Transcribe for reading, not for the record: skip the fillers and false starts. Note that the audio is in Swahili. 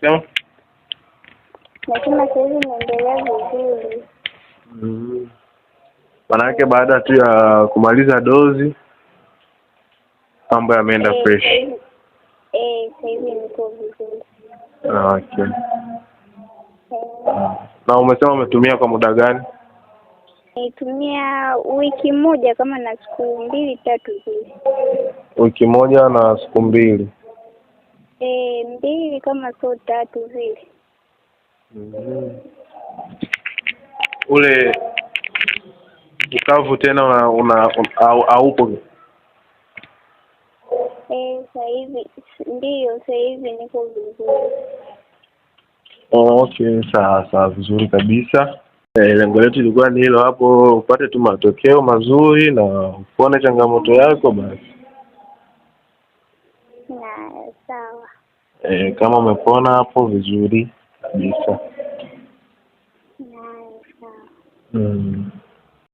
Sema? Nasema sasa hivi naendelea vizuri. Manake baada tu ya kumaliza dozi mambo yameenda fresh. Sasa hivi niko vizuri. Okay. Na umesema umetumia kwa muda gani? Nitumia wiki moja kama na siku 2-3 hivi. Wiki moja na siku 2. 2 kama sio 3 vile. Ule ukavu tena haupo? Sasa hivi ndio, sasa hivi niko vizuri. Okay, sawa vizuri kabisa. Lengo letu lilikuwa ni hilo hapo, upate tu matokeo mazuri na uone changamoto yako basi. Na sawa. Kama umepona hapo vizuri kabisa. Na sawa.